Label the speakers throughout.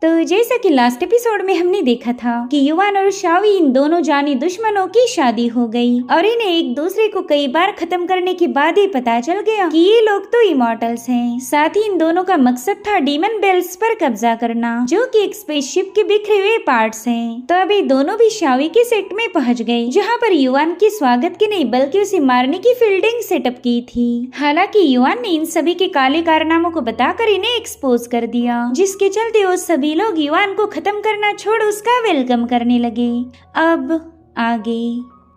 Speaker 1: तो जैसा कि लास्ट एपिसोड में हमने देखा था कि युवान और शावी इन दोनों जानी दुश्मनों की शादी हो गई और इन्हें एक दूसरे को कई बार खत्म करने के बाद ही पता चल गया कि ये लोग तो इमॉर्टल्स हैं। साथ ही इन दोनों का मकसद था डीमन बेल्स पर कब्जा करना, जो कि एक स्पेसशिप के बिखरे हुए पार्ट्स हैं। तो अभी दोनों भी शावी के सेट में पहुंच गए, जहां पर युवान के स्वागत की नहीं बल्कि उसे मारने की फील्डिंग सेटअप की थी। हालांकि युवान ने इन सभी के काले कारनामों को बताकर इन्हें एक्सपोज कर दिया, जिसके चलते वो सभी लोग युवान को खत्म करना छोड़ उसका वेलकम करने लगे। अब आगे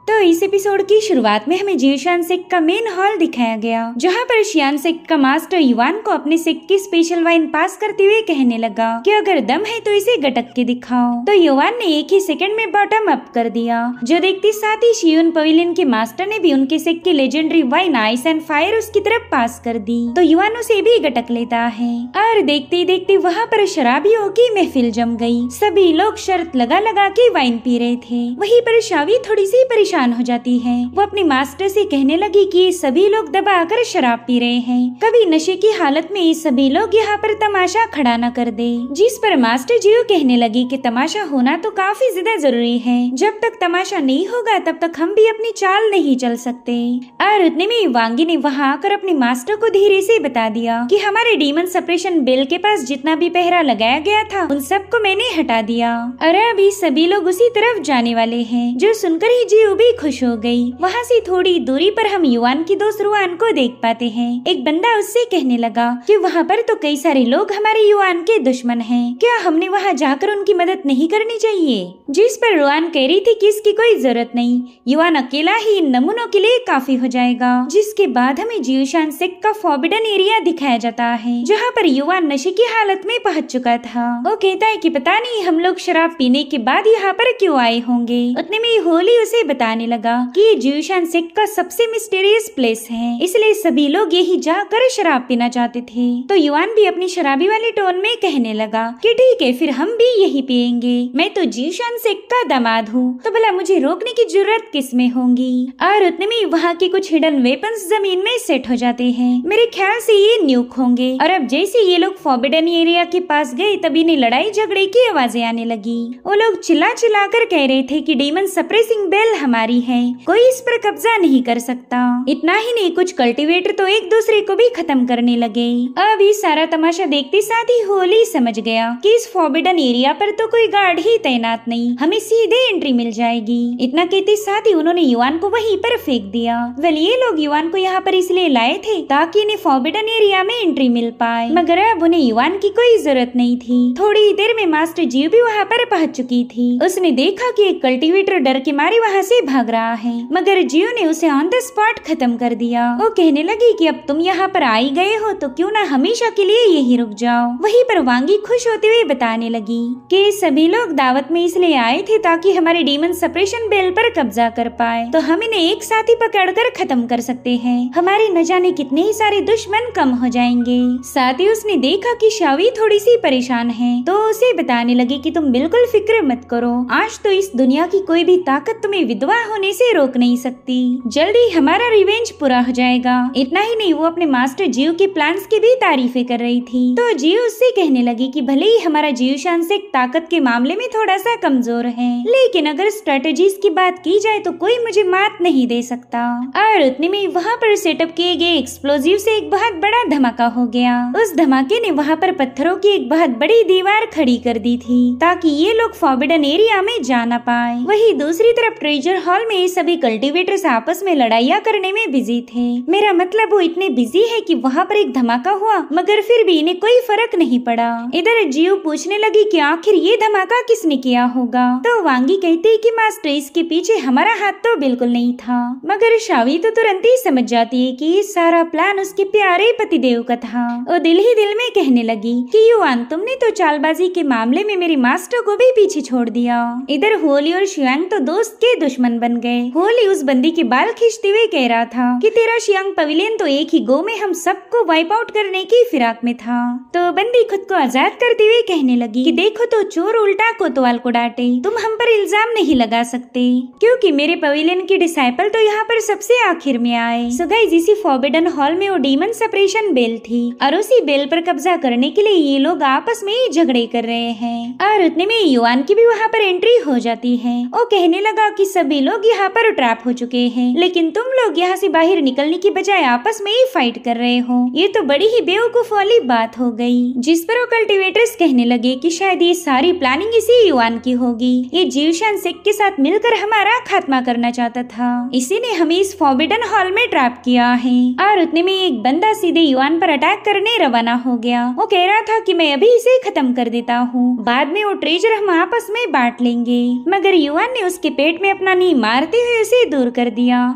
Speaker 1: तो इस एपिसोड की शुरुआत में हमें जियोशान सेक का मेन हॉल दिखाया गया, जहां पर शियान सेक का मास्टर युवान को अपने सेक की स्पेशल वाइन पास करते हुए कहने लगा कि अगर दम है तो इसे गटक के दिखाओ। तो युवान ने एक ही सेकंड में बॉटम अप कर दिया, जो देखते साथ ही शियोन पवेलियन के मास्टर ने भी उनके सेक की legendary wine ice and fire उसकी तरफ पास कर दी। तो युवान उसे भी गटक लेता है और देखते ही देखते वहाँ पर शराबियों की महफिल जम गई। सभी लोग शर्त लगा लगा के वाइन पी रहे थे। वहीं पर शावी थोड़ी सी परेशान हो जाती है। वो अपने मास्टर से कहने लगी कि ये सभी लोग दबाकर शराब पी रहे हैं, कभी नशे की हालत में ये सभी लोग यहाँ पर तमाशा खड़ा न कर दे। जिस पर मास्टर जियो कहने लगी कि तमाशा होना तो काफी ज्यादा जरूरी है, जब तक तमाशा नहीं होगा तब तक हम भी अपनी चाल नहीं चल सकते। और उतने में वांगी ने वहाँ आकर अपने मास्टर को धीरे से बता दिया कि हमारे डीमन सप्रेशन बेल के पास जितना भी पहरा लगाया गया था उन सबको मैंने हटा दिया और अभी सभी लोग उसी तरफ जाने वाले हैं। जो सुनकर ही जियो भी खुश हो गई। वहाँ से थोड़ी दूरी पर हम युवान की दोस्त रुआन को देख पाते हैं। एक बंदा उससे कहने लगा कि वहाँ पर तो कई सारे लोग हमारे युवान के दुश्मन हैं, क्या हमने वहाँ जाकर उनकी मदद नहीं करनी चाहिए? जिस पर रुआन कह रही थी कि इसकी कोई जरूरत नहीं, युवान अकेला ही इन नमूनों के लिए काफी हो जाएगा। जिसके बाद हमें जियोशान सेक का फॉरबिडन एरिया दिखाया जाता है, जहाँ पर युवान नशे की हालत में पहुँच चुका था। वो कहता है कि पता नहीं हम लोग शराब पीने के बाद यहाँ पर क्यों आए होंगे। उतने में होली उसे बताने लगा कि ये जियोशान सेक का सबसे मिस्टीरियस प्लेस है, इसलिए सभी लोग यही जाकर शराब पीना चाहते थे। तो युवान भी अपनी शराबी वाली टोन में कहने लगा कि ठीक है फिर हम भी यही पियेंगे, मैं तो जियोशान सेक का दामाद हूँ, तो भला मुझे रोकने की जरूरत किसमें होगी। और उतने में वहाँ के कुछ हिडन वेपन्स जमीन में सेट हो जाते हैं। मेरे ख्याल से ये न्यूक होंगे। और अब जैसे ये लोग फॉरबिडन एरिया के पास गए तभी इन्हें लड़ाई झगड़े की आवाजें आने लगी। वो लोग चिल्ला चिल्ला कर कह रहे थे कि डीमन सप्रेसिंग बेल हमारी है, कोई इस पर कब्जा नहीं कर सकता। इतना ही नहीं, कुछ कल्टीवेटर तो एक दूसरे को भी खत्म करने लगे। अब ये सारा तमाशा देखते साथ ही होली समझ गया कि इस फॉरबिडन एरिया पर तो कोई गार्ड ही तैनात नहीं, हमें सीधे एंट्री मिल जाएगी। इतना कहते साथ ही उन्होंने युवान को वहीं पर फेंक दिया। वेल ये लोग युवान को यहाँ पर इसलिए लाए थे ताकि इन्हें फॉरबिडन एरिया में एंट्री मिल पाए, मगर अब उन्हें युवान की कोई जरूरत नहीं थी। थोड़ी ही देर में मास्टर जियो भी वहाँ पर पहुँच चुकी थी। उसने देखा कि एक कल्टीवेटर डर के मारे वहाँ से भाग रहा है, मगर जियो ने उसे ऑन द स्पॉट खत्म कर दिया। वो कहने लगी कि अब तुम यहाँ पर आई गए हो तो क्यों ना हमेशा के लिए यही रुक जाओ। वहीं पर वांगी खुश होते हुए बताने लगी कि सभी लोग दावत में इसलिए आए थे ताकि हमारे डीमन सप्रेशन बेल पर कब्जा कर पाए, तो हम इन्हें एक साथ ही पकड़कर खत्म कर सकते हैं। हमारे न जाने कितने ही सारे दुश्मन कम हो जाएंगे। साथ ही उसने देखा कि शावी थोड़ी सी परेशान है, तो उसे बताने लगी कि तुम बिल्कुल फिक्र मत करो, आज तो इस दुनिया की कोई भी ताकत तुम्हें विधवा होने से रोक नहीं सकती, जल्दी हमारा रिवेंज पूरा हो जाएगा। इतना ही नहीं, वो अपने मास्टर जियो के प्लान्स की भी तारीफें कर रही थी। तो जियो उससे कहने लगी कि भले ही हमारा जियोशान सेक ताकत के मामले में थोड़ा सा कमजोर है, लेकिन अगर स्ट्रेटेजीज की बात की जाए तो कोई मुझे मात नहीं दे सकता। और उतने में वहाँ पर सेटअप किए गए एक्सप्लोजिव से एक बहुत बड़ा धमाका हो गया। उस धमाके ने वहाँ पर पत्थरों की एक बहुत बड़ी दीवार खड़ी कर दी थी ताकि ये लोग फॉरबिडन एरिया में जा न पाए। वही दूसरी तरफ ट्रेजर हॉल में सभी कल्टीवेटर्स आपस में लड़ाइयाँ करने में बिजी थे। मेरा मतलब वो इतने बिजी है कि वहाँ पर एक धमाका हुआ मगर फिर भी इन्हें कोई फर्क नहीं पड़ा। इधर जियो पूछने लगी कि आखिर ये धमाका किसने किया होगा। तो वांगी कहती है कि मास्टर इसके पीछे हमारा हाथ तो बिल्कुल नहीं था, मगर शावी तो तुरंत ही समझ जाती है कि ये सारा प्लान उसके प्यारे पतिदेव का था। वो दिल ही दिल में कहने लगी कि युवान तुमने तो चालबाजी के मामले में मेरे मास्टर को भी पीछे छोड़ दिया। इधर होली और शियांग तो दोस्त के दुश्मन दुश्मन बन गए। होली उस बंदी के बाल खींचते हुए कह रहा था कि तेरा शियांग पवेलियन तो एक ही गो में हम सबको वाइप आउट करने की फिराक में था। तो बंदी खुद को आजाद करते हुए कहने लगी कि देखो तो चोर उल्टा कोतवाल को डांटे, तुम हम पर इल्जाम नहीं लगा सकते क्योंकि मेरे पवेलियन की डिसाइपल तो यहाँ पर सबसे आखिर में आए। सो गाइस, इसी फॉरबिडन हॉल में वो डीमन सेपरेशन बेल थी और उसी बेल पर कब्जा करने के लिए ये लोग आपस में ही झगड़े कर रहे हैं। और उतने में युआन की भी वहाँ पर एंट्री हो जाती है। वो कहने लगा कि सभी लोग यहाँ पर ट्रैप हो चुके हैं, लेकिन तुम लोग यहाँ से बाहर निकलने की बजाय आपस में ही फाइट कर रहे हो। ये तो बड़ी ही बेवकूफ वाली बात हो गई। जिस पर वो कल्टिवेटर्स कहने लगे कि शायद ये सारी प्लानिंग इसी युआन की होगी। ये जीवशान सेक के साथ मिलकर हमारा खात्मा करना चाहता था, इसी ने हमें इस फॉरबिडन हॉल में ट्रैप किया है। और उतने में एक बंदा सीधे युआन पर अटैक करने रवाना हो गया। वो कह रहा था कि मैं अभी इसे खत्म कर देता हूँ, बाद में वो ट्रेजर हम आपस में बांट लेंगे। मगर युआन ने उसके पेट में अपना नी मारते हुए उसे दूर कर दिया।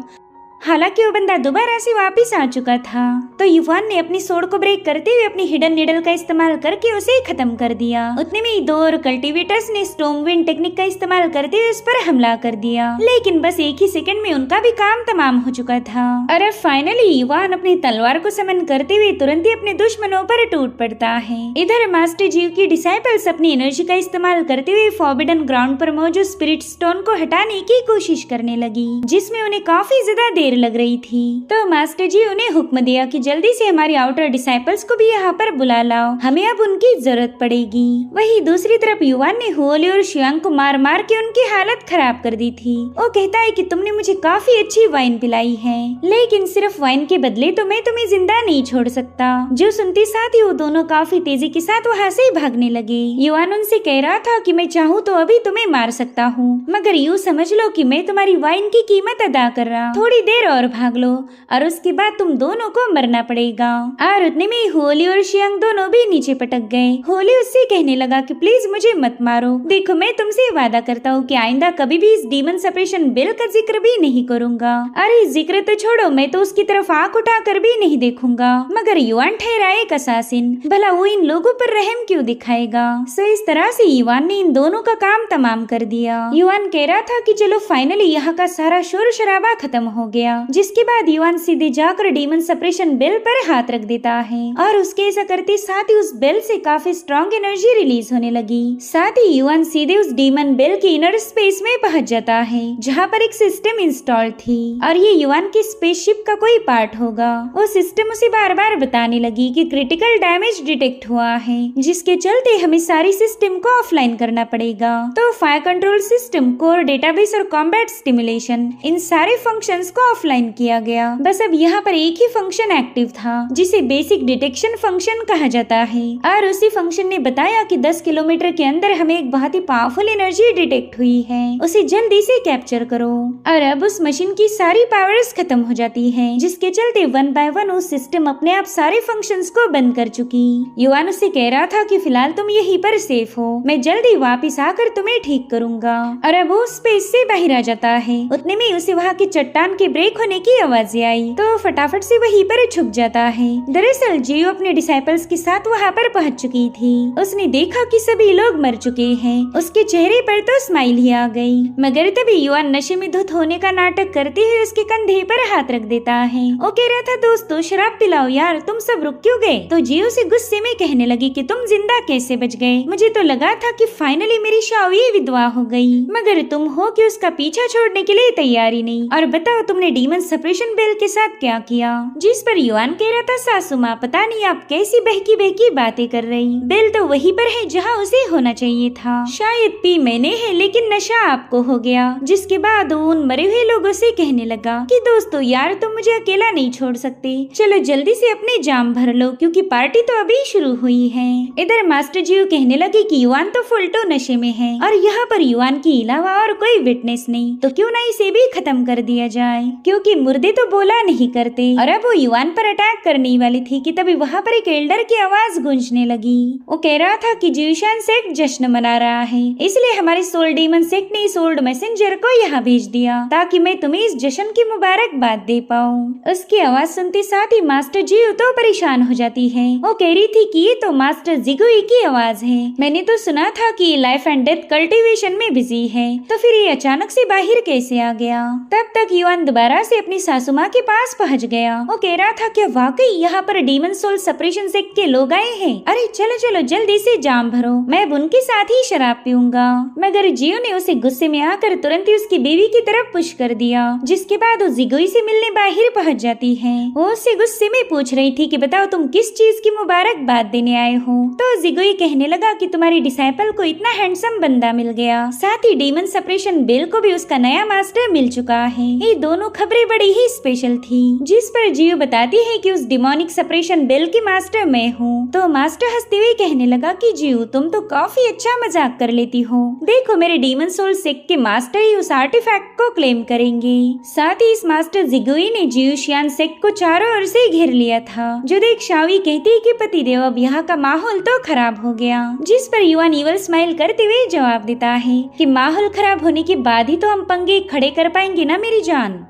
Speaker 1: हालांकि वो बंदा दोबारा से वापस आ चुका था, तो युवान ने अपनी सोड को ब्रेक करते हुए अपनी हिडन निडल का इस्तेमाल करके उसे खत्म कर दिया। उतने में दो और कल्टिवेटर्स ने स्टॉर्म विंड टेक्निक का इस्तेमाल करते हुए उस पर हमला कर दिया, लेकिन बस एक ही सेकंड में उनका भी काम तमाम हो चुका था। और अब फाइनली युवान अपनी तलवार को समन करते हुए तुरंत ही अपने दुश्मनों पर टूट पड़ता है। इधर मास्टर जीव की डिसाइपल्स अपनी एनर्जी का इस्तेमाल करते हुए फॉरबिडन ग्राउंड पर मौजूद स्पिरिट स्टोन को हटाने की कोशिश करने लगी, जिसमें उन्हें काफी ज्यादा देर लग रही थी। तो मास्टर जी उन्हें हुक्म दिया कि जल्दी से हमारी आउटर डिसाइपल्स को भी यहाँ पर बुला लाओ, हमें अब उनकी जरूरत पड़ेगी। वहीं दूसरी तरफ युवान ने होली और शियांग को मार मार के उनकी हालत खराब कर दी थी। वो कहता है कि तुमने मुझे काफी अच्छी वाइन पिलाई है, लेकिन सिर्फ वाइन के बदले तो मैं तुम्हें जिंदा नहीं छोड़ सकता। जो सुनते साथ ही वो दोनों काफी तेजी के साथ वहाँ से भागने लगे। युवान उनसे कह रहा था कि मैं चाहूँ तो अभी तुम्हें मार सकता हूँ, मगर यूँ समझ लो कि मैं तुम्हारी वाइन की कीमत अदा कर रहा, थोड़ी देर और भाग लो और उसके बाद तुम दोनों को मरना पड़ेगा। और उतने में होली और शियांग दोनों भी नीचे पटक गए। होली उससे कहने लगा कि प्लीज मुझे मत मारो, देखो मैं तुमसे वादा करता हूँ कि आइंदा कभी भी इस डीमन सेपरेशन बिल का जिक्र भी नहीं करूंगा। अरे जिक्र तो छोड़ो, मैं तो उसकी तरफ आंख उठा कर भी नहीं देखूंगा। मगर युवान ठहरा एक असासिन, भला वो इन लोगों पर रहम क्यों दिखाएगा। सो इस तरह से युवान ने इन दोनों का काम तमाम कर दिया। युवान कह रहा था कि चलो फाइनली यहाँ का सारा शोर शराबा खत्म हो गया, जिसके बाद युवान सीधे जाकर डीमन सेपरेशन बेल पर हाथ रख देता है और उसके ऐसा करते साथ ही उस बेल से काफी स्ट्रॉन्ग एनर्जी रिलीज होने लगी। साथ ही युवान सीधे उस डीमन बेल की इनर स्पेस में पहुंच जाता है, जहाँ पर एक सिस्टम इंस्टॉल थी और ये युवान की स्पेसशिप का कोई पार्ट होगा। वो सिस्टम उसे बार बार बताने लगी कि क्रिटिकल डैमेज डिटेक्ट हुआ है, जिसके चलते हमें सारी सिस्टम को ऑफलाइन करना पड़ेगा। तो fire control system, core database और कॉम्बैट स्टिमुलेशन, इन सारे फंक्शंस को ऑफलाइन किया गया। बस अब यहाँ पर एक ही फंक्शन एक्टिव था, जिसे बेसिक डिटेक्शन फंक्शन कहा जाता है। और उसी फंक्शन ने बताया कि 10 किलोमीटर के अंदर हमें एक बहुत ही पावरफुल एनर्जी डिटेक्ट हुई है, उसे जल्दी से कैप्चर करो। और अब उस मशीन की सारी पावर्स खत्म हो जाती है, जिसके चलते 1 बाय 1 उस सिस्टम अपने आप सारे फंक्शंस को बंद कर चुकी। युवान उससे कह रहा था कि फिलहाल तुम यहीं पर सेफ हो, मैं जल्दी वापिस आकर तुम्हें ठीक करूंगा। और अब वो स्पेस से बाहर आ जाता है। उतने में उसे वहाँ की चट्टान के ब्रेक होने की आवाज आई, तो फटाफट से वहीं पर छुप जाता है। दरअसल जियो अपने डिसाइपल्स के साथ वहाँ पर पहुँच चुकी थी। उसने देखा कि सभी लोग मर चुके हैं। उसके चेहरे पर तो स्माइल ही आ गई, मगर तभी युवान नशे में धुत होने का नाटक करते हुए उसके कंधे पर हाथ रख देता है। वो कह रहा था दोस्तों शराब पिलाओ यार, तुम सब रुक क्यों गए। तो जियो से गुस्से में कहने लगी कि तुम जिंदा कैसे बच गए, मुझे तो लगा था कि फाइनली मेरी शाओई विधवा हो गई, मगर तुम हो कि उसका पीछा छोड़ने के लिए तैयारी नहीं। और बताओ तुमने डीमन सेपरेशन बेल के साथ क्या किया। जिस पर युवान कह रहा था सासू माँ पता नहीं आप कैसी बहकी बहकी बातें कर रही, बेल तो वहीं पर है जहाँ उसे होना चाहिए था। शायद पी मैंने है लेकिन नशा आपको हो गया। जिसके बाद उन मरे हुए लोगों से कहने लगा कि दोस्तों यार तुम मुझे अकेला नहीं छोड़ सकते, चलो जल्दी से अपने जाम भर लो क्योंकि पार्टी तो अभी शुरू हुई है। इधर मास्टर जी कहने लगे कि युवान तो फुलटो नशे में है और यहाँ पर युवान के अलावा और कोई विटनेस नहीं, तो क्यों ना इसे भी खत्म कर दिया जाए। क्योंकि मुर्दे तो बोला नहीं करते। और अब वो युआन पर अटैक करने वाली थी कि तभी वहाँ पर एक एल्डर की आवाज गूंजने लगी। वो कह रहा था कि जियूशान सेक्ट जश्न मना रहा है, इसलिए हमारे सोल डीमन सेक्ट ने इस ओल्ड मैसेंजर को यहाँ भेज दिया ताकि मैं तुम्हें इस जश्न की मुबारकबाद दे पाऊँ। उसकी आवाज सुनते साथ ही मास्टर जियू तो परेशान हो जाती है। वो कह रही थी कि ये तो मास्टर जिगुई की आवाज है। मैंने तो सुना था कि लाइफ एंड डेथ कल्टीवेशन में बिजी है, तो फिर ये अचानक से बाहर कैसे आ गया। तब तक युआन दोबारा से अपनी सासू माँ के पास पहुँच गया। वो कह रहा था कि वाकई यहाँ पर डीमन सोल सेपरेशन सेक्ट के लोग आए हैं। अरे चलो चलो जल्दी से जाम भरो, मैं अब उनके साथ ही शराब पीऊंगा। मगर जियो ने उसे गुस्से में आकर तुरंत ही उसकी बीवी की तरफ पुश कर दिया, जिसके बाद वो जिगुई से मिलने बाहर पहुंच जाती है। वो उससे गुस्से में पूछ रही थी कि बताओ तुम किस चीज की मुबारकबाद देने आए हो। तो जिगुई कहने लगा कि तुम्हारी डिसाइपल को इतना हैंडसम बंदा मिल गया, साथ ही डीमन सेपरेशन बेल को भी उसका नया मास्टर मिल चुका है। ये दोनों खबरें बड़ी ही स्पेशल थी। जिस पर जियो बताती है कि उस डिमोनिक सेपरेशन बेल की मास्टर मैं हूँ। तो मास्टर हंसते हुए कहने लगा कि जियो तुम तो काफी अच्छा मजाक कर लेती हो। देखो मेरे डीमन सोल सेक्ट के मास्टर ही उस आर्टिफैक्ट को क्लेम करेंगे। साथ ही इस मास्टर जिगुई ने जियूशियान सेक्ट को चारों ओर से घेर लिया था। जो देख शावी कहती है कि पतिदेव अब यहाँ का माहौल तो खराब हो गया। जिस पर युआन ईवल स्माइल करते हुए जवाब देता है कि माहौल खराब होने के बाद ही तो हम पंगे खड़े कर पाएंगे ना मेरी जान।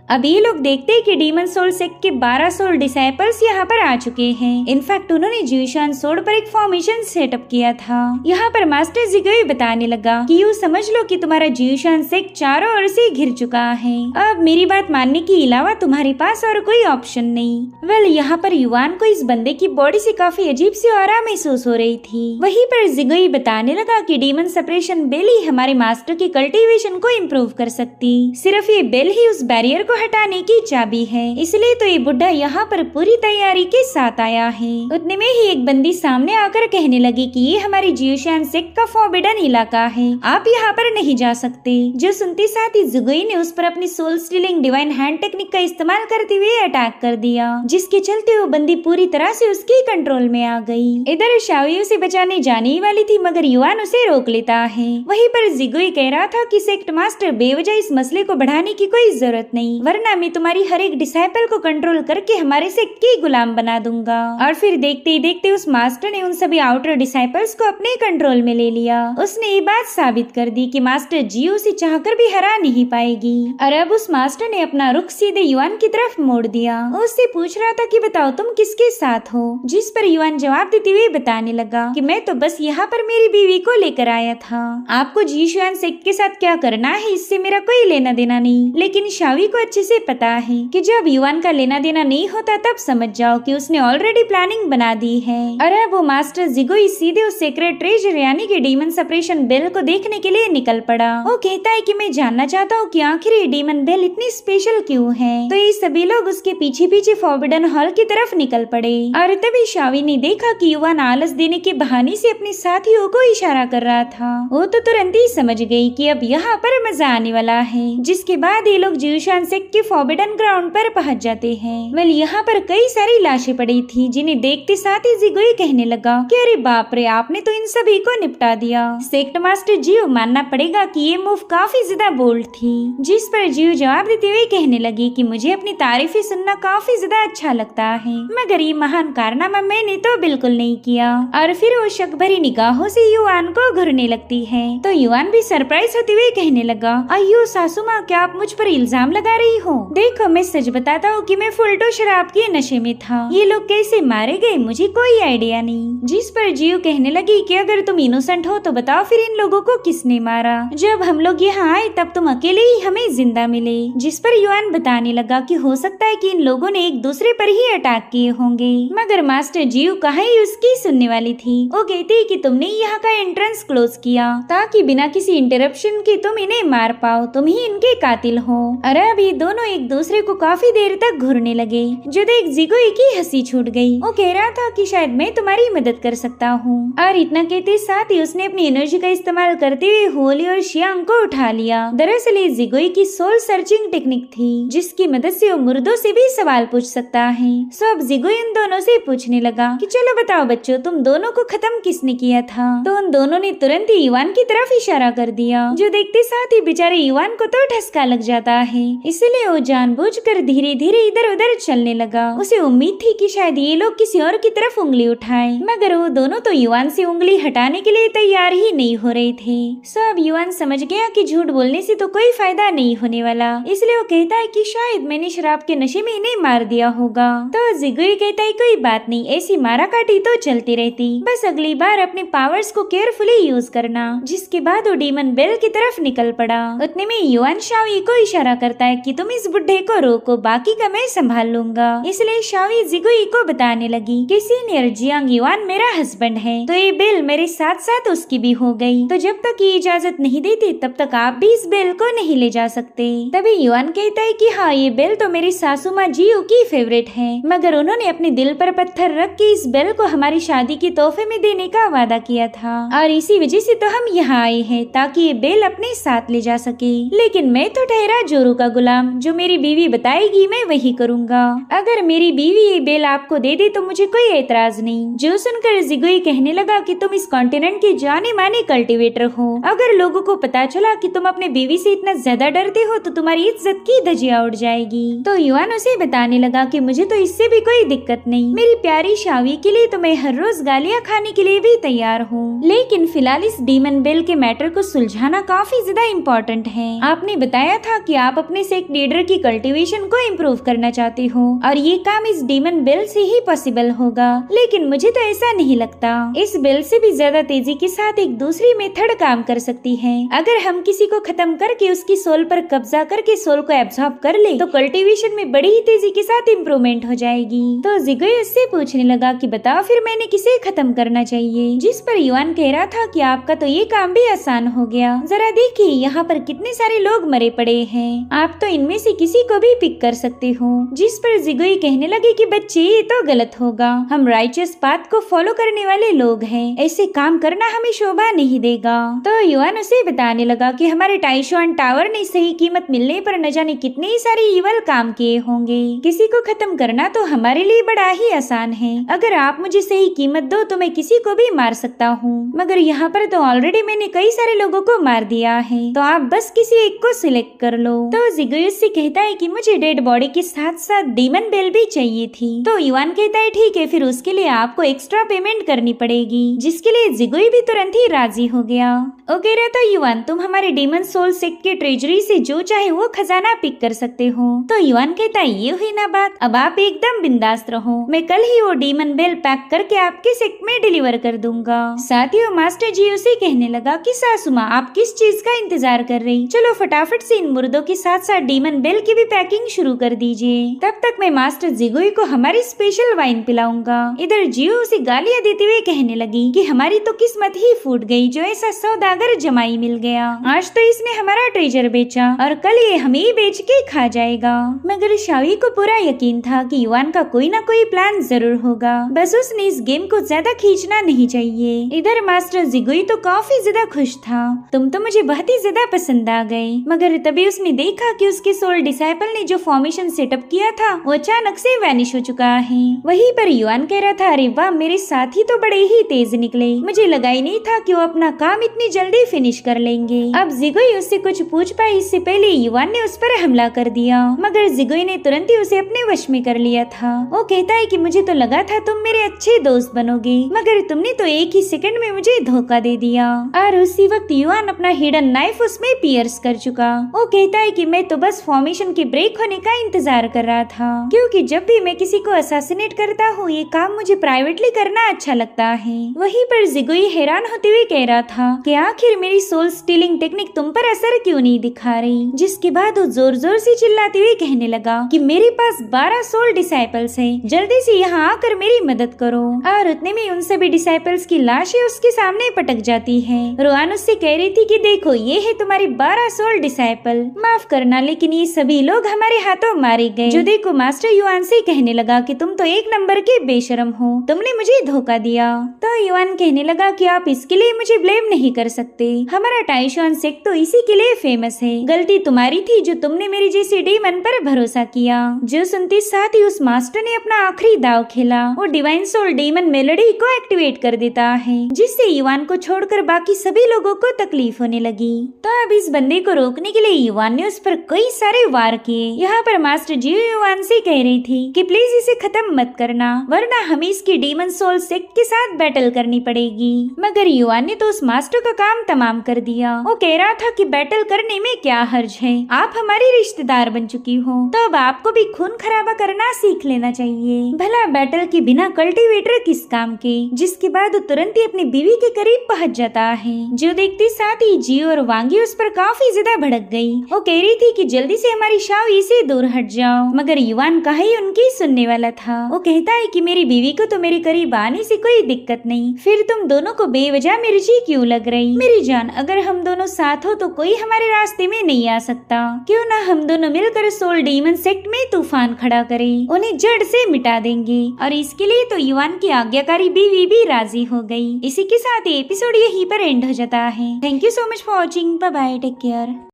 Speaker 1: अब ये लोग देखते हैं कि डीमन सोल सेक्ट के 12 सोल डिसाइपल्स यहाँ पर आ चुके हैं। इनफैक्ट उन्होंने जियूशान सोल पर एक फॉर्मेशन सेटअप किया था। यहाँ पर मास्टर जिगुई बताने लगा कि यूँ समझ लो कि तुम्हारा जियूशान सेक्ट चारों ओर से घिर चुका है। अब मेरी बात मानने के अलावा तुम्हारे पास और कोई ऑप्शन नहीं। वेल यहाँ पर युआन को इस बंदे की बॉडी से काफी अजीब सी ऑरा महसूस हो रही थी। वहीं पर जिगुई बताने लगा कि डीमन सेपरेशन बेल ही हमारे मास्टर की कल्टीवेशन को इम्प्रूव कर सकती। सिर्फ ये बेल ही उस बैरियर हटाने की चाबी है, इसलिए तो ये बुढ़ा यहाँ पर पूरी तैयारी के साथ आया है। उतने में ही एक बंदी सामने आकर कहने लगी कि ये हमारी जियूशियान सेक्ट का फॉरबिडन इलाका है, आप यहाँ पर नहीं जा सकते। जो सुनते साथ ही जिगुई ने उस पर अपनी soul stealing divine hand technique का इस्तेमाल करते हुए अटैक कर दिया, जिसके चलते वो बंदी पूरी तरह से उसके कंट्रोल में आ गई। इधर शावी उसे बचाने जाने ही वाली थी, मगर युआन उसे रोक लेता है। वहीं पर जिगुई कह रहा था कि सेक्ट मास्टर बेवजह इस मसले को बढ़ाने की कोई जरूरत नहीं, वरना मैं तुम्हारी हर एक डिसाइपल को कंट्रोल करके हमारे सेक्ट की गुलाम बना दूंगा। और फिर देखते ही देखते उस मास्टर ने उन सभी आउटर डिसाइपल्स को अपने कंट्रोल में ले लिया। उसने ये बात साबित कर दी कि मास्टर जियो से चाहकर भी हरा नहीं पाएगी। और अब उस मास्टर ने अपना रुख सीधे युआन की तरफ मोड़ दिया। उससे पूछ रहा था कि बताओ तुम किसके साथ हो। जिस पर युआन जवाब देते हुए बताने लगा कि मैं तो बस यहाँ पर मेरी बीवी को लेकर आया था। आपको जियूशियान सेक्ट के साथ क्या करना है इससे मेरा कोई लेना देना नहीं, लेकिन शावी को अच्छे से पता है कि जब युआन का लेना देना नहीं होता तब समझ जाओ कि उसने ऑलरेडी प्लानिंग बना दी है। अरे वो मास्टर जिगुई सीधे उस सीक्रेट ट्रेजर यानी कि डीमन सेपरेशन बेल को देखने के लिए निकल पड़ा। वो कहता है कि मैं जानना चाहता हूँ कि आखिर ये डीमन बेल इतनी स्पेशल क्यों है। तो ये सभी लोग उसके पीछे पीछे फॉरबिडन हॉल की तरफ निकल पड़े। और तभी शावी ने देखा कि युआन आलस देने के बहाने से अपने साथियों को इशारा कर रहा था। वो तो तुरंत ही समझ गई कि अब यहाँ पर मजा आने वाला है। जिसके बाद ये लोग जियूशियान सेक्ट के फॉरबिडन ग्राउंड पर पहुंच जाते हैं। वेल यहाँ पर कई सारी लाशें पड़ी थी, जिन्हें देखते साथ ही जिगुई कहने लगा कि अरे बाप रे, आपने तो इन सभी को निपटा दिया। सेक्ट मास्टर जियो मानना पड़ेगा कि ये मूव काफी ज्यादा बोल्ड थी। जिस पर जियो जवाब देते हुए कहने लगी कि मुझे अपनी तारीफें सुनना काफी ज्यादा अच्छा लगता है, मगर ये महान कारनामा मैंने तो बिल्कुल नहीं किया। और फिर वो शक भरी निगाहों से युआन को घूरने लगती है। तो युआन भी सरप्राइज होते हुए कहने लगा, अयो सासू माँ, क्या आप मुझ पर इल्जाम लगा रही हो? देखो मैं सच बताता हूँ कि मैं फुलटो शराब के नशे में था। ये लोग कैसे मारे गए मुझे कोई आइडिया नहीं। जिस पर जियो कहने लगी कि अगर तुम इनोसेंट हो तो बताओ फिर इन लोगों को किसने मारा। जब हम लोग यहाँ आए तब तुम अकेले ही हमें जिंदा मिले। जिस पर युआन बताने लगा कि हो सकता है कि इन लोगों ने एक दूसरे पर ही अटैक किए होंगे, मगर मास्टर जियो कहाँ ही उसकी सुनने वाली थी। वो कहती कि तुमने यहाँ का एंट्रेंस क्लोज किया ताकि बिना किसी इंटरप्शन के तुम इन्हें मार पाओ, तुम ही इनके कातिल हो। और अब ये दोनों एक दूसरे को काफी देर तक घूरने लगे। जो देख जिगुई की हंसी छूट गई। वो कह रहा था कि शायद मैं तुम्हारी मदद कर सकता हूँ। और इतना कहते साथ ही उसने अपनी एनर्जी का इस्तेमाल करते हुए होली और शियांग को उठा लिया। दरअसल ये जिगुई की सोल सर्चिंग टेक्निक थी, जिसकी मदद से वो मुर्दों से भी सवाल पूछ सकता है। सो अब जिगुई उन दोनों से पूछने लगा कि चलो बताओ बच्चों, तुम दोनों को खत्म किसने किया था? तो उन दोनों ने तुरंत ही युआन की तरफ इशारा कर दिया। जो देखते साथ ही बेचारे युआन को तो ठसका लग जाता है। इसलिए इसलिए वो जानबूझकर धीरे धीरे इधर उधर चलने लगा। उसे उम्मीद थी कि शायद ये लोग किसी और की तरफ उंगली उठाए, मगर वो दोनों तो युवान से उंगली हटाने के लिए तैयार ही नहीं हो रहे थे। सब युवान समझ गया कि झूठ बोलने से तो कोई फायदा नहीं होने वाला, इसलिए वो कहता है कि शायद मैंने शराब के नशे में इन्हें मार दिया होगा। तो जिगुई कहता है कोई बात नहीं, ऐसी मारा काटी तो चलती रहती, बस अगली बार अपने पावर्स को केयरफुली यूज करना। जिसके बाद वो डीमन बेल की तरफ निकल पड़ा। उतने में युआन शाओई को इशारा करता है कि तुम इस बुढ़े को रोको, बाकी का मैं संभाल लूंगा। इसलिए शाओई जिगुई को बताने लगी कि सीनियर जियांग युआन मेरा हस्बैंड है, तो ये बेल मेरे साथ साथ उसकी भी हो गई, तो जब तक ये इजाजत नहीं देती तब तक आप भी इस बेल को नहीं ले जा सकते। तभी युआन कहता है कि हाँ, ये बेल तो मेरी सासू माँ जियो की फेवरेट है, मगर उन्होंने अपने दिल पर पत्थर रख के इस बेल को हमारी शादी के तोहफे में देने का वादा किया था, और इसी वजह से तो हम यहाँ आए हैं ताकि ये बेल अपने साथ ले जा सके। लेकिन मैं तो ठहरा जोरू का गुलाम, जो मेरी बीवी बताएगी मैं वही करूँगा। अगर मेरी बीवी ये बेल आपको दे दे तो मुझे कोई एतराज नहीं। जो सुनकर जिगुई कहने लगा कि तुम इस कॉन्टिनेंट के जाने माने कल्टीवेटर हो, अगर लोगों को पता चला कि तुम अपने बीवी से इतना ज्यादा डरते हो तो तुम्हारी इज्जत की धज्जियां उड़ जाएगी। तो युआन उसे बताने लगा कि मुझे तो इससे भी कोई दिक्कत नहीं, मेरी प्यारी शावी के लिए तो मैं हर रोज गालियाँ खाने के लिए भी तैयार हूँ, लेकिन फिलहाल इस डीमन बेल के मैटर को सुलझाना काफी ज्यादा इम्पोर्टेंट है। आपने बताया था कि आप अपने सेक्ट लीडर की कल्टीवेशन को इम्प्रूव करना चाहते हो, और ये काम इस डीमन बेल से ही पॉसिबल होगा, लेकिन मुझे तो ऐसा नहीं लगता। इस बेल से भी ज्यादा तेजी के साथ एक दूसरी मेथड काम कर सकती है। अगर हम किसी को खत्म करके उसकी सोल पर कब्जा करके सोल को एब्जॉर्ब कर ले तो कल्टीवेशन में बड़ी ही तेजी के साथ इम्प्रूवमेंट हो जाएगी। तो जिगुई उससे पूछने लगा कि बताओ फिर मैंने किसे खत्म करना चाहिए, जिस पर युआन कह रहा था कि आपका तो ये काम भी आसान हो गया, जरा देखिए यहाँ पर कितने सारे लोग मरे पड़े हैं, आप तो इनमें से किसी को भी पिक कर सकते हो। जिस पर जिगुई कहने लगे कि बच्चे ये तो गलत होगा, हम राइचस पाथ को फॉलो करने वाले लोग हैं, ऐसे काम करना हमें शोभा नहीं देगा। तो युआन उसे बताने लगा कि हमारे टाइशुआन टावर ने सही कीमत मिलने पर न जाने कितने ही सारे इवल काम किए होंगे। किसी को खत्म करना तो हमारे लिए बड़ा ही आसान है, अगर आप मुझे सही कीमत दो तो मैं किसी को भी मार सकता हूँ, मगर यहाँ पर तो ऑलरेडी मैंने कई सारे लोगों को मार दिया है, तो आप बस किसी एक को सिलेक्ट कर लो। तो जिगुई उससे कहता है कि मुझे डेड बॉडी के साथ साथ डीमन बेल भी चाहिए थी। तो युआन कहता है ठीक है, फिर उसके लिए आपको एक्स्ट्रा पेमेंट करनी पड़ेगी, जिसके लिए जिगुई भी तुरंत ही राजी हो गया। वो कह रहा था युआन तुम हमारे डीमन सोल सेक्ट के ट्रेजरी से जो चाहे वो खजाना पिक कर सकते हो। तो युआन कहता है ये हुई ना बात, अब आप एकदम बिंदास रहो, मैं कल ही वो डीमन बेल पैक करके आपके सेक्ट में डिलीवर कर दूंगा। साथ ही वो मास्टर जी उसे कहने लगा कि सासू माँ आप किस चीज का इंतजार कर रही, चलो फटाफट से इन मुर्दों के साथ साथ डीमन बेल की भी पैकिंग शुरू कर दीजिए, तब तक मैं मास्टर जिगुई को हमारी स्पेशल वाइन पिलाऊंगा। इधर जियो उसे गालियाँ देते हुए कहने लगी कि हमारी तो किस्मत ही फूट गई, जो ऐसा सौदागर जमाई मिल गया, आज तो इसने हमारा ट्रेजर बेचा और कल ये हमें बेच के खा जाएगा। मगर शावी को पूरा यकीन था कि युआन का कोई ना कोई प्लान जरूर होगा, बस उसने इस गेम को ज्यादा खींचना नहीं चाहिए। इधर मास्टर जिगुई तो काफी ज्यादा खुश था, तुम तो मुझे बहुत ही ज्यादा पसंद आ गए, मगर तभी उसने देखा कि उसके सोल डिसाइपल ने जो फॉर्मेशन सेटअप किया था वो अचानक से वैनिश हो चुका है। वहीं पर युआन कह रहा था अरे वाह, मेरे साथी तो बड़े ही तेज निकले, मुझे लगा ही नहीं था कि वो अपना काम इतनी जल्दी फिनिश कर लेंगे। अब जिगुई उससे कुछ पूछ पाई इससे पहले युआन ने उस पर हमला कर दिया, मगर जिगुई ने तुरंत ही उसे अपने वश में कर लिया था। वो कहता है कि मुझे तो लगा था तुम मेरे अच्छे दोस्त बनोगे, मगर तुमने तो एक ही सेकंड में मुझे धोखा दे दिया। और उसी वक्त युआन अपना हिडन नाइफ उसमें पियर्स कर चुका। वो कहता है कि मैं तो बस फॉर्मेशन के ब्रेक होने का इंतजार कर रहा था, क्योंकि जब भी मैं किसी को असैसिनेट करता हूँ ये काम मुझे प्राइवेटली करना अच्छा लगता है। वहीं पर जिगुई हैरान होते हुए कह रहा था कि आखिर मेरी सोल स्टीलिंग टेक्निक तुम पर असर क्यों नहीं दिखा रही, जिसके बाद वो जोर जोर से चिल्लाते हुए कहने लगा कि मेरे पास 12 सोल डिसाइपल्स हैं, जल्दी से यहाँ आकर मेरी मदद करो। और उतने में उन सभी डिसाइपल्स की लाशें उसके सामने पटक जाती है। रोआन उससे कह रही थी कि देखो ये है तुम्हारी 12 सोल डिसाइपल, माफ करना लेकिन ये सभी लोग हमारे हाथों मारे गए। जो देखो मास्टर युआन से कहने लगा कि तुम तो एक नंबर के बेशरम हो, तुमने मुझे धोखा दिया। तो युआन कहने लगा कि आप इसके लिए मुझे ब्लेम नहीं कर सकते, सकते। हमारा टाइशॉन सेक्ट तो इसी के लिए फेमस है। गलती तुम्हारी थी जो तुमने मेरी जैसी डेमन पर भरोसा किया। जो सुनते साथ ही उस मास्टर ने अपना आखिरी दाव खेला। वो डिवाइन सोल डेमन मेलोडी को एक्टिवेट कर देता है, जिससे युवान को छोड़कर बाकी सभी लोगों को तकलीफ होने लगी। तो अब इस बंदे को रोकने के लिए युवान ने उस पर कई सारे वार किए। यहाँ पर मास्टर जी युवान से कह रही थी कि प्लीज इसे खत्म मत करना, वरना हमें इसकी डीमन सोल सेक्ट के साथ बैटल करनी पड़ेगी। मगर युवान ने तो उस मास्टर का काम तमाम कर दिया। वो कह रहा था कि बैटल करने में क्या हर्ज है, आप हमारी रिश्तेदार बन चुकी हो, तो अब आपको भी खून खराबा करना सीख लेना चाहिए। भला बैटल के बिना कल्टीवेटर किस काम के। जिसके बाद वो तुरंत ही अपनी बीवी के करीब पहुँच जाता है। जो देखते साथ ही जियो और वांगी उस पर काफी ज्यादा भड़क गई। वो कह रही थी कि जल्दी से हमारी शावी से दूर हट जाओ, मगर युवान कहाँ ही उनकी सुनने वाला था। वो कहता है कि मेरी बीवी को तो मेरे करीब आने से कोई दिक्कत नहीं, फिर तुम दोनों को बेवजह मिर्ची क्यों लग रही। मेरी जान, अगर हम दोनों साथ हो तो कोई हमारे रास्ते में नहीं आ सकता। क्यों ना हम दोनों मिलकर सोल डीमन सेक्ट में तूफान खड़ा करें, उन्हें जड़ से मिटा देंगे। और इसके लिए तो युवान की आज्ञाकारी बीवी भी राजी हो गई। इसी के साथ एपिसोड यहीं पर एंड हो जाता है। Thank you so much for watching. Bye bye, take care.